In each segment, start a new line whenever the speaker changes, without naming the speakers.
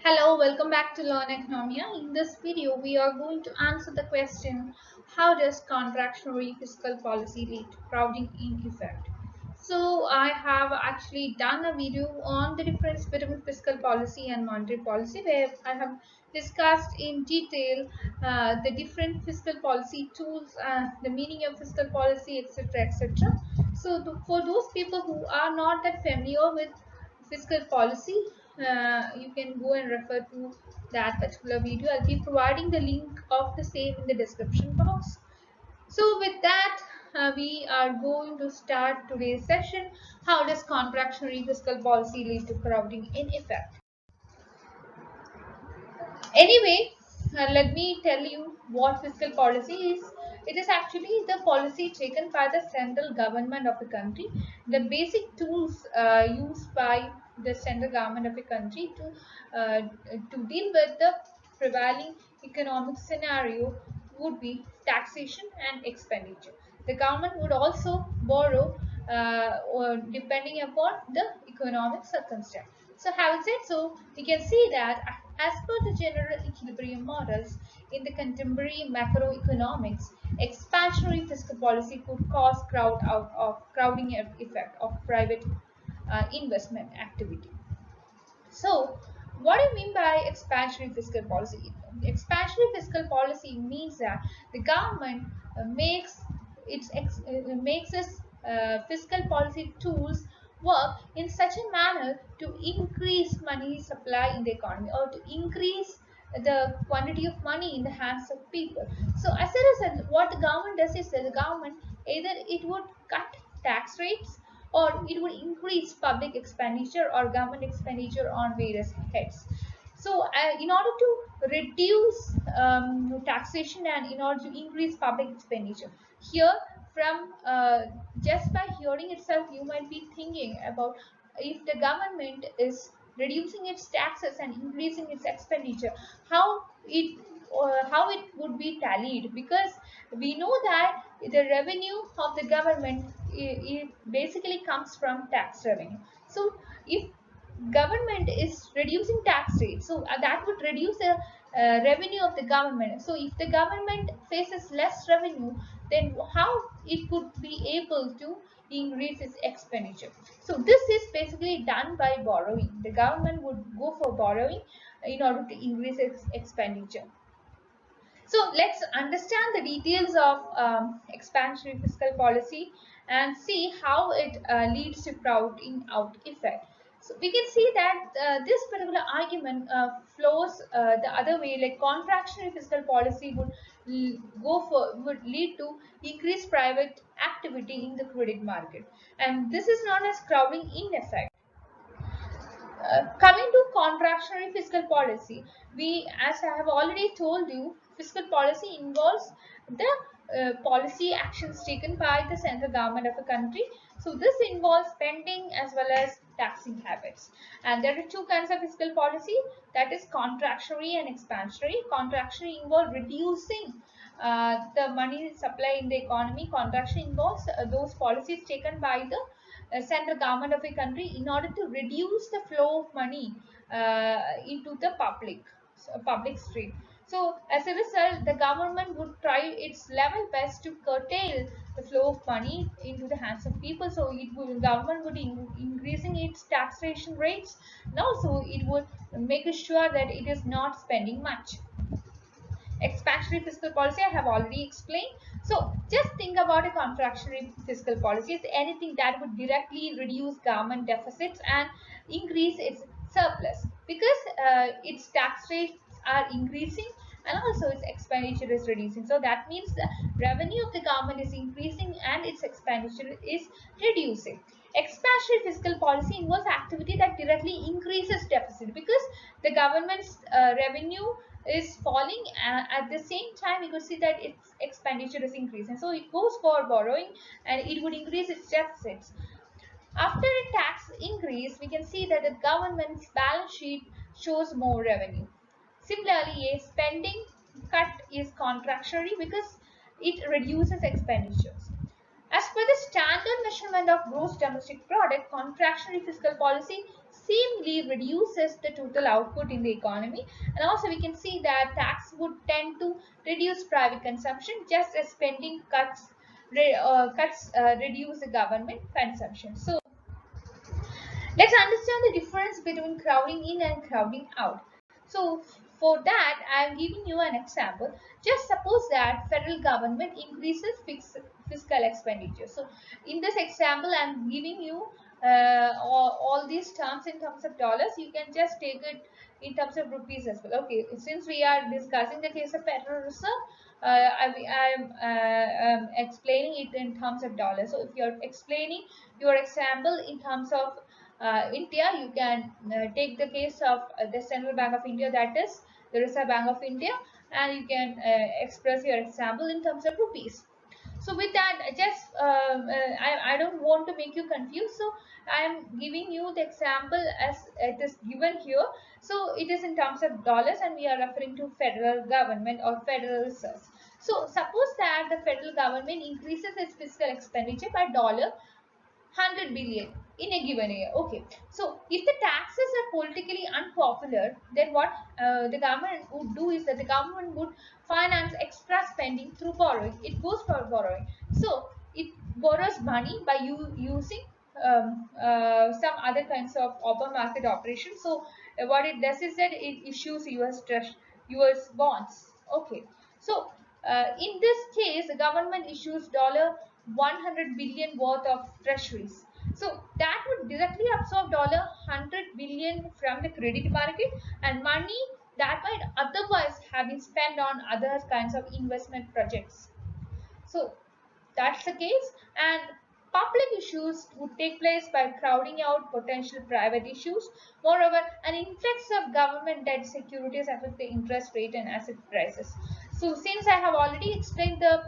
Hello, welcome back to Learn Oikonomia. In this video, we are going to answer the question, how does contractionary fiscal policy lead to crowding in effect? So I have actually done a video on the difference between fiscal policy and monetary policy, where I have discussed in detail the different fiscal policy tools, the meaning of fiscal policy, etc., etc. So for those people who are not that familiar with fiscal policy, you can go and refer to that particular video. I'll be providing the link of the same in the description box. So with that, we are going to start today's session. How does contractionary fiscal policy lead to crowding in effect? Anyway, let me tell you what fiscal policy is. It is actually the policy taken by the central government of the country, the basic tools used by the central government of the country uh, to deal with the prevailing economic scenario would be taxation and expenditure. The government would also borrow or depending upon the economic circumstance. So having said so, we can see that as per the general equilibrium models in the contemporary macroeconomics, expansionary fiscal policy could cause crowding effect of private investment activity. So, what do you mean by expansionary fiscal policy? Expansionary fiscal policy means that the government makes its fiscal policy tools work in such a manner to increase money supply in the economy or to increase the quantity of money in the hands of people. So as a result, what the government does is that the government either it would cut tax rates or it would increase public expenditure or government expenditure on various heads. So, in order to reduce taxation and in order to increase public expenditure, here from just by hearing itself, you might be thinking about if the government is reducing its taxes and increasing its expenditure, how it would be tallied, because we know that the revenue of the government it basically comes from tax revenue. So if government is reducing tax rates, so that would reduce the revenue of the government. So if the government faces less revenue, then how it could be able to increase its expenditure? So this is basically done by borrowing. The government would go for borrowing in order to increase its expenditure. So let's understand the details of expansionary fiscal policy and see how it leads to crowding out effect. So we can see that this particular argument flows the other way, like contractionary fiscal policy would lead to increased private activity in the credit market, and this is known as crowding in effect. Coming to contractionary fiscal policy, as I have already told you, fiscal policy involves the policy actions taken by the central government of a country. So this involves spending as well as taxing habits. And there are two kinds of fiscal policy, that is contractionary and expansionary. Contractionary involves reducing the money supply in the economy. Contraction involves those policies taken by the central government of a country in order to reduce the flow of money into the public stream. So as a result, the government would try its level best to curtail the flow of money into the hands of people. So government would increasing its taxation rates, and also it would make sure that it is not spending much. Expansionary fiscal policy I have already explained. So just think about a contractionary fiscal policy. It's anything that would directly reduce government deficits and increase its surplus, because its tax rates are increasing and also its expenditure is reducing. So that means the revenue of the government is increasing and its expenditure is reducing. Expansionary fiscal policy involves activity that directly increases deficit, because the government's revenue is falling, at the same time you could see that its expenditure is increasing, so it goes for borrowing and it would increase its deficits. After a tax increase, we can see that the government's balance sheet shows more revenue. Similarly, a spending cut is contractionary because it reduces expenditures. As per the standard measurement of gross domestic product, contractionary fiscal policy seemingly reduces the total output in the economy. And also we can see that tax would tend to reduce private consumption, just as spending cuts reduce the government consumption. So let's understand the difference between crowding in and crowding out. So for that, I am giving you an example. Just suppose that federal government increases fiscal expenditure. So in this example, I am giving you all these terms in terms of dollars. You can just take it in terms of rupees as well. Okay, since we are discussing the case of Federal Reserve, I am explaining it in terms of dollars. So if you are explaining your example in terms of India, you can take the case of the Central Bank of India, that is the Reserve Bank of India, and you can express your example in terms of rupees. So with that, I don't want to make you confused, so I am giving you the example as it is given here. So it is in terms of dollars, and we are referring to federal government or federal reserves. So suppose that the federal government increases its fiscal expenditure by $100 billion in a given year. Okay, so if the taxes are politically unpopular, then what the government would do is that the government would finance extra spending through borrowing. It goes for borrowing. So it borrows money by using some other kinds of open market operations. So what it does is that it issues US bonds. Okay, so in this case, the government issues $100 billion worth of treasuries. So that would directly absorb $100 billion from the credit market, and money that might otherwise have been spent on other kinds of investment projects. So that's the case, and public issues would take place by crowding out potential private issues. Moreover, an influx of government debt securities affect the interest rate and asset prices. So since I have already explained the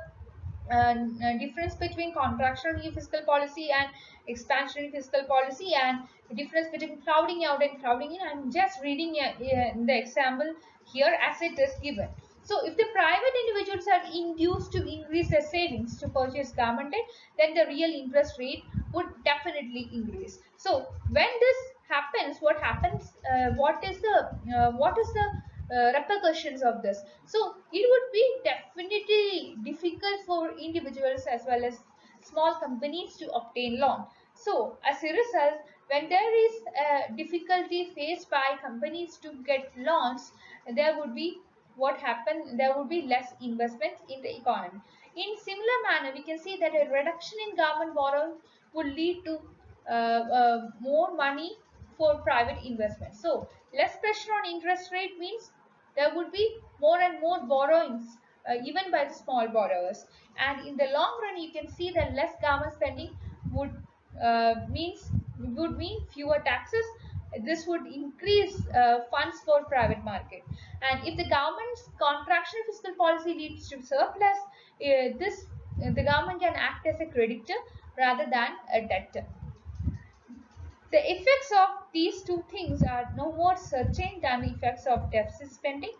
difference between contractionary fiscal policy and expansionary fiscal policy, and the difference between crowding out and crowding in, I'm just reading the example here as it is given. So if the private individuals are induced to increase their savings to purchase government debt, then the real interest rate would definitely increase. So when this happens, what is the repercussions of this? So it would be definitely difficult for individuals as well as small companies to obtain loan. So as a result, when there is a difficulty faced by companies to get loans, there would be what happened, there would be less investment in the economy. In similar manner, we can see that a reduction in government borrowing would lead to more money for private investment. So less pressure on interest rate means there would be more and more borrowings, even by the small borrowers. And in the long run, you can see that less government spending would means would mean fewer taxes. This would increase funds for private market. And if the government's contractionary fiscal policy leads to surplus, this the government can act as a creditor rather than a debtor. The effects of these two things are no more certain than the effects of deficit spending,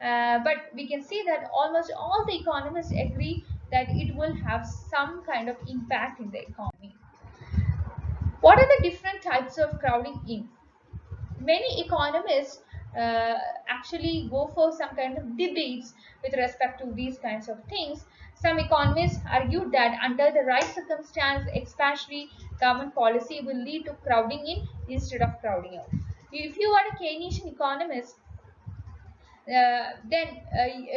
but we can see that almost all the economists agree that it will have some kind of impact in the economy. What are the different types of crowding in? Many economists actually go for some kind of debates with respect to these kinds of things. Some economists argue that under the right circumstance, expansionary government policy will lead to crowding in instead of crowding out. If you are a Keynesian economist, then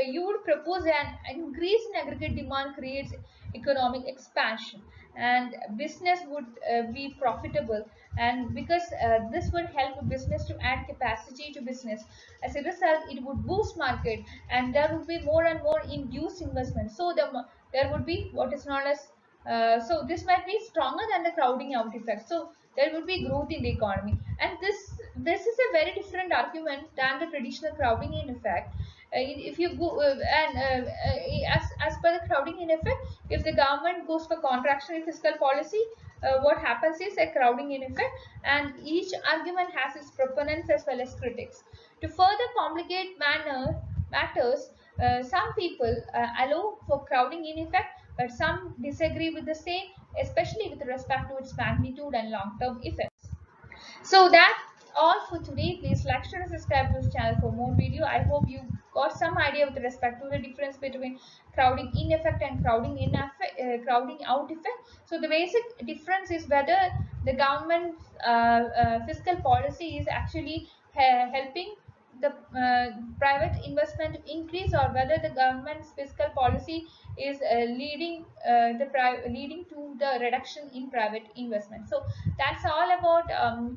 you would propose an increase in aggregate demand creates economic expansion, and business would be profitable, and because this would help business to add capacity to business. As a result, it would boost market, and there would be more and more induced investment. So there would be what is known as so this might be stronger than the crowding out effect. So there would be growth in the economy, and this is a very different argument than the traditional crowding in effect. If you go and as per the crowding in effect, if the government goes for contractionary fiscal policy, what happens is a crowding in effect, and each argument has its proponents as well as critics. To further complicate matters, some people allow for crowding in effect, but some disagree with the same, especially with respect to its magnitude and long-term effects. So that all for today. Please like, share, and subscribe to this channel for more video. I hope you got some idea with respect to the difference between crowding in effect and crowding in effect, crowding out effect. So the basic difference is whether the government's fiscal policy is actually helping the private investment increase, or whether the government's fiscal policy is leading to the reduction in private investment. So that's all about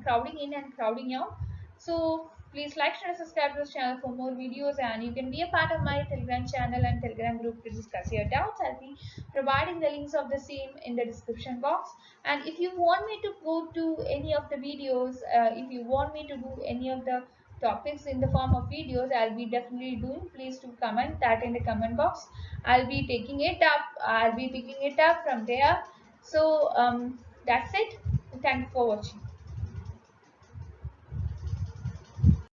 crowding in and crowding out. So please like, share, and subscribe to this channel for more videos, and you can be a part of my Telegram channel and Telegram group to discuss your doubts. I'll be providing the links of the same in the description box. And if you want me to go to any of the videos, if you want me to do any of the topics in the form of videos, I'll be definitely doing. Please do comment that in the comment box. I'll be taking it up. I'll be picking it up from there. So that's it. Thank you for watching.